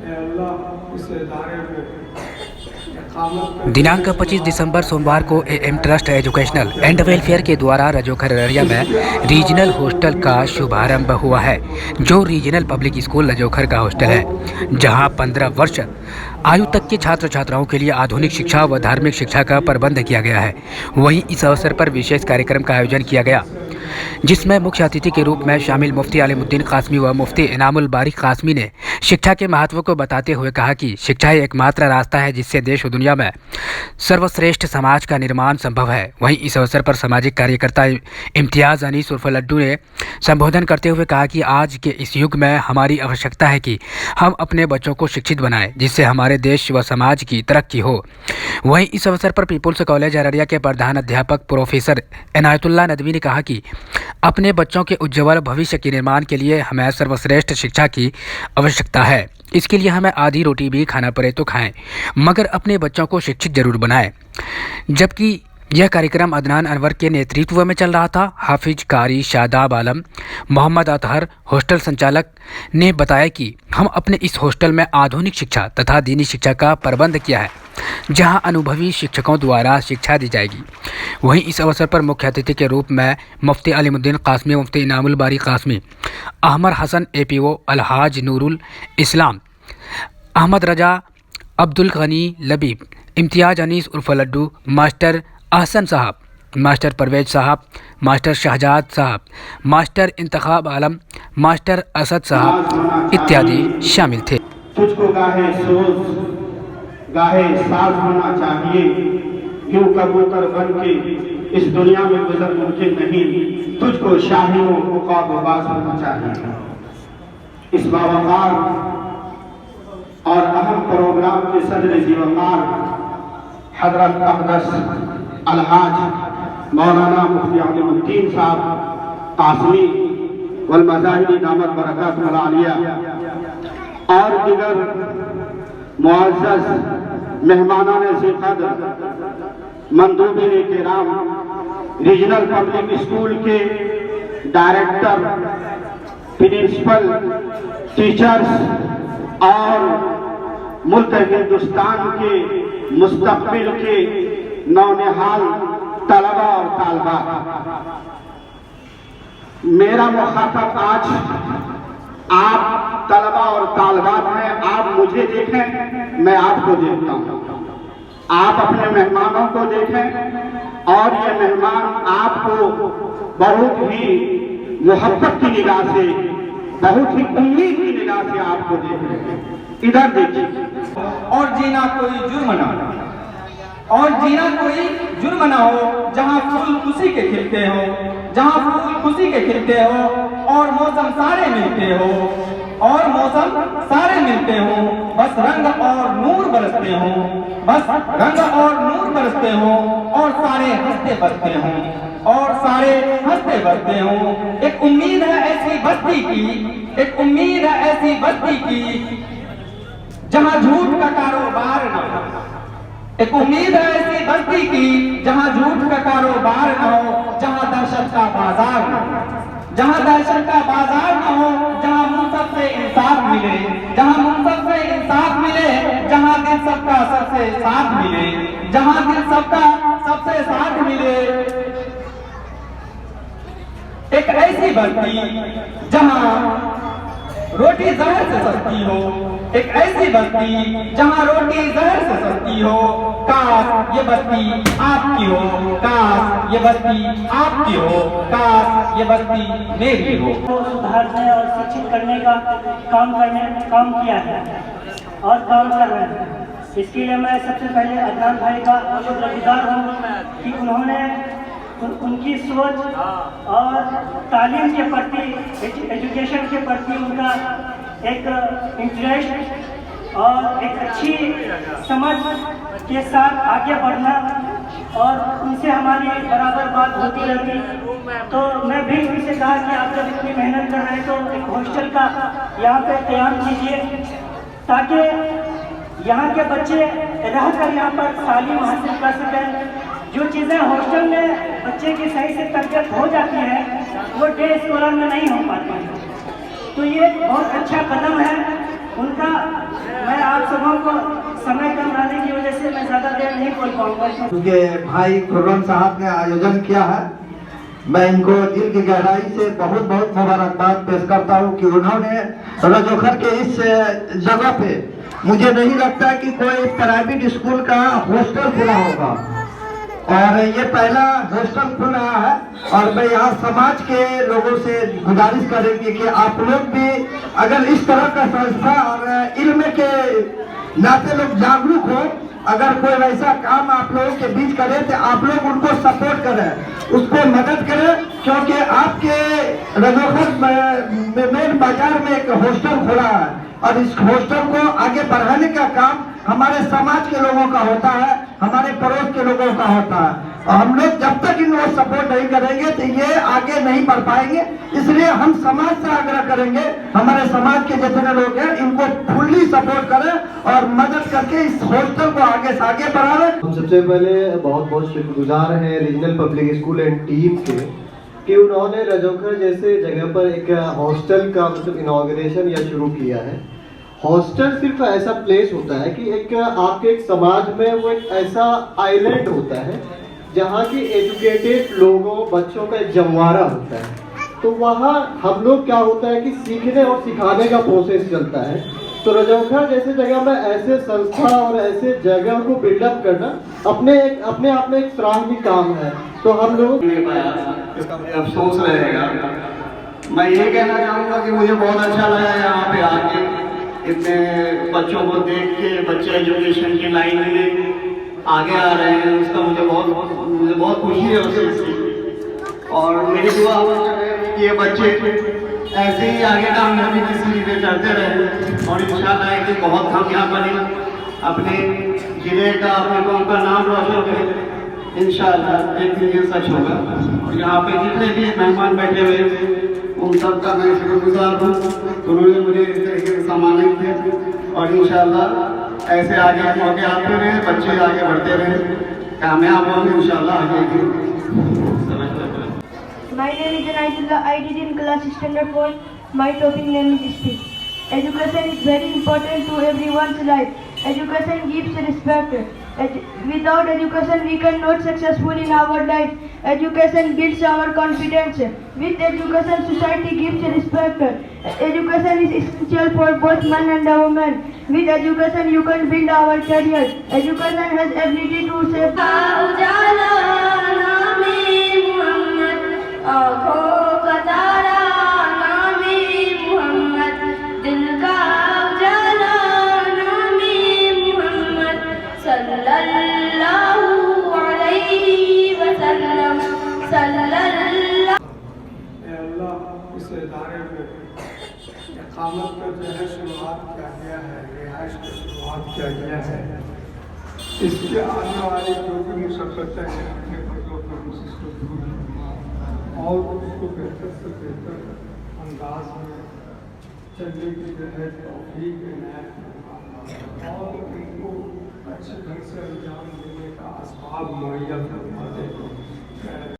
अल्लाह इस इदारे को दिनांक 25 दिसंबर सोमवार को am trust educational and welfare के द्वारा रजोखर अररिया में रीजनल हॉस्टल का शुभारंभ हुआ है, जो रीजनल पब्लिक स्कूल रजोखर का हॉस्टल है, जहां 15 वर्ष आयु तक के छात्र छात्राओं के लिए आधुनिक शिक्षा व धार्मिक शिक्षा का प्रबंध किया गया है। वहीं इस अवसर पर विशेष कार्यक्रम का आयोजन किया गया, जिसमें मुख्य अतिथि के रूप में शामिल मुफ्ती आलिमुद्दीन कासमी व मुफ्ती इनामुल बारी कासमी ने शिक्षा के महत्व को बताते हुए कहा कि शिक्षा ही एकमात्र रास्ता है जिससे देश और दुनिया में सर्वश्रेष्ठ समाज का निर्माण संभव है। वहीं इस अवसर पर सामाजिक कार्यकर्ता इम्तियाज़ अनीस उर्फ लड्डू ने संबोधन करते हुए कहा कि आज के इस युग में हमारी आवश्यकता है कि हम अपने बच्चों को शिक्षित बनाएं, जिससे हमारे देश व समाज की तरक्की हो। वहीं इस अवसर पर पीपुल्स कॉलेज अररिया के प्रधान अध्यापक प्रोफेसर इनायतुल्लाह नदवी ने कहा कि अपने बच्चों के उज्ज्वल भविष्य के निर्माण के लिए हमें सर्वश्रेष्ठ शिक्षा की आवश्यकता है। इसके लिए हमें आधी रोटी भी खाना पड़े तो खाएं, मगर अपने बच्चों को शिक्षित जरूर बनाएं। जबकि यह कार्यक्रम अदनान अनवर के नेतृत्व में चल रहा था। हाफिज कारी शादाब आलम मोहम्मद अतहर हॉस्टल संचालक ने बताया कि हम अपने इस हॉस्टल में आधुनिक शिक्षा तथा दीनी शिक्षा का प्रबंध किया है, जहां अनुभवी शिक्षकों द्वारा शिक्षा दी जाएगी। वहीं इस अवसर पर मुख्य अतिथि के रूप में मुफ्ती आलिमुद्दीन कासमी, मुफ्ती इनामुल बारी कासमी, अहमद हसन एपीओ, अलहाज नूरुल इस्लाम, अहमद रजा, अब्दुल गनी लबीब, इम्तियाज़ अनीस उर्फ लड्डू, मास्टर अहसन साहब, मास्टर परवेज साहब, मास्टर शहजाद साहब, मास्टर इंतखाब आलम, मास्टर असद साहब इत्यादि शामिल थे। तुझको गाहे सोच गाहे साज होना चाहिए, यूं कबूतर बन के इस दुनिया में गुजर मुमकिन नहीं, तुझको शाहीनों उकाबबाज होना चाहिए। इस बावकार और अहम प्रोग्राम के सदर जीवकार हजरत अक़दस अलहाज मौलाना मुफ्ती आलिमुद्दीन साहब कासमी वल मज़ाहिरी दामत बरकत आलिया और दीगर मुअज़्ज़ज़ मेहमानान-ए क़द्र मंदूबीन किराम, रीजनल पब्लिक स्कूल के डायरेक्टर, प्रिंसिपल, टीचर्स और मुल्क हिंदुस्तान के मुस्तक़बिल के नौनिहाल तलबा और तालबात, मेरा मुखातब आज आप तलबा और तालबात हैं। आप मुझे देखें, मैं आपको देखता हूँ। आप अपने मेहमानों को देखें और ये मेहमान आपको बहुत ही मोहब्बत की निगाह से, बहुत ही उम्मीद की निगाह से आपको देख रहे हैं। इधर देखिए। और जीना कोई जुर्म ना, और जीना कोई जुर्म ना हो, जहाँ फूल खुशी के खिलते हो, जहाँ फूल खुशी के खिलते हो और मौसम सारे मिलते हो, और मौसम सारे मिलते हो, बस रंग और नूर बरसते हो, बस रंग और नूर बरसते हो, और सारे हंसते बसते हो, और सारे हंसते बसते हो। एक उम्मीद है ऐसी बस्ती की, एक उम्मीद है ऐसी बस्ती की जहाँ झूठ का कारोबार न हो। एक उम्मीद है ऐसी बस्ती की जहाँ झूठ का कारोबार न हो, जहाँ दहशत का बाजार न हो, जहाँ दहशत का बाजार न हो, जहाँ मुंसफ से इंसाफ मिले, जहाँ मुंसफ से इंसाफ मिले, जहाँ दिल सबका सबसे साथ मिले, जहाँ दिल सबका सबसे साथ मिले। एक ऐसी बस्ती जहाँ रोटी जहर से सस्ती हो, एक ऐसी बस्ती जहाँ रोटी जहर से सस्ती हो। काश ये बस्ती आपकी हो, काश ये बस्ती आपकी हो, काश ये बस्ती मेरी हो। सुधारने और शिक्षित करने का काम किया है और काम कर रहे हैं। इसके लिए मैं सबसे पहले अदनान भाई का शुक्रगुजार हूँ कि उन्होंने उनकी सोच और तालीम के प्रति, एजुकेशन के प्रति उनका एक इंटरेस्ट और एक अच्छी समझ के साथ आगे बढ़ना, और उनसे हमारी बराबर बात होती रहती। तो मैं भी उनसे कहा कि आप जब इतनी मेहनत कर रहे हैं तो एक हॉस्टल का यहाँ पे तैयार कीजिए, ताकि यहाँ के बच्चे रहकर यहाँ पर तालीम हासिल कर सकें। जो चीज़ें हॉस्टल में बच्चे की सही से तरबियत हो जाती है, वो डे स्कॉलर में नहीं हो पाती है। तो ये बहुत अच्छा कदम है उनका। को समय कम रहने की वजह से मैं ज़्यादा देर नहीं बोल पाऊँगा। क्योंकि भाई खुर्रम साहब ने आयोजन किया है, मैं इनको दिल की गहराई से बहुत बहुत मुबारकबाद पेश करता हूँ कि उन्होंने रजोखर के इस जगह पे, मुझे नहीं लगता कि कोई प्राइवेट स्कूल का हॉस्टल खुला होगा और ये पहला हॉस्टल खुल रहा है। और मैं यहाँ समाज के लोगों से गुजारिश करेंगे कि आप लोग भी अगर इस तरह का संस्था और इल्म के नाते लोग जागरूक हो, अगर कोई वैसा काम आप लोगों के बीच करे तो आप लोग उनको सपोर्ट करें, उसको मदद करें, क्योंकि आपके रजोखर मेन बाजार में एक हॉस्टल खुला है और इस हॉस्टल को आगे बढ़ाने का काम हमारे समाज के लोगों का होता है, हमारे पड़ोस के लोगों का होता है। और हम लोग जब तक इनको सपोर्ट नहीं करेंगे तो ये आगे नहीं बढ़ पाएंगे। इसलिए हम समाज से आग्रह करेंगे, हमारे समाज के जितने लोग हैं इनको फुल्ली सपोर्ट करें और मदद करके इस हॉस्टल को आगे से आगे बढ़ाएं। हम सबसे पहले बहुत बहुत शुक्रगुजार हैं regional public school and team के कि उन्होंने रजोखर जैसे जगह पर एक हॉस्टल का मतलब इनॉग्रेशन या शुरू किया है। हॉस्टल सिर्फ ऐसा प्लेस होता है कि एक आपके एक समाज में वो एक ऐसा आइलैंड होता है जहाँ की एजुकेटेड लोगों बच्चों का एक जमवारा होता है। तो वहाँ हम लोग क्या होता है कि सीखने और सिखाने का प्रोसेस चलता है। तो रजोखर जैसे जगह में ऐसे संस्था और ऐसे जगह को बिल्डअप करना अपने आप में एक सराहनीय काम है। तो हम लोग इसका मुझे अफसोस रहेगा। मैं ये कहना चाहूँगा कि मुझे बहुत अच्छा लगा यहाँ पे आके, इतने बच्चों को देख के, बच्चे एजुकेशन की लाइन में आगे आ रहे हैं, उसका मुझे बहुत खुशी है उस चीज़ की। और मेरी दुआ है कि ये बच्चे ऐसे ही आगे कामयाबी की सीढ़ी पे चढ़ते रहे और इंशाल्लाह एक दिन बहुत कामयाब बने, अपने जिले का, अपने गाँव का नाम रोशन करें। इंशाल्लाह एक दिन ये सच होगा। और यहाँ पे जितने भी मेहमान बैठे हुए उन सब का मैं शुक्रगुजार हूँ, उन्होंने मुझे इस तरीके से सम्मानित किया। और इंशाल्लाह ऐसे आगे मौके आते रहे, बच्चे आगे बढ़ते रहे, कामयाब होंगे इंशाल्लाह आगे। My name is Anaitullah. I did in class standard 4. My topic name is speech. Education is very important to everyone's life. Education gives respect. Without education, we cannot successful in our life. Education builds our confidence. With education, society gives respect. Education is essential for both man and woman. With education, you can build our career. Education has ability to save. आँखों का तारा नामे मोहम्मद, दिल का उजाला नामे मोहम्मद सल्लल्लाहु अलैहि वसल्लम सल्लल्लाहु। अल्लाह इस इदारे को इक़ामत का जो है शुरुआत किया गया है, रिहाइश का शुरुआत किया गया है, इसके आने वाली जो भी मुशक्क़तें हैं अपने बच्चों को उसको दूर और उसको बेहतर से बेहतर अंदाज में चलने की जो है तौफीक इनायत और उनको अच्छे ढंग से अंजाम देने का असबाब मुहैया करवा दे।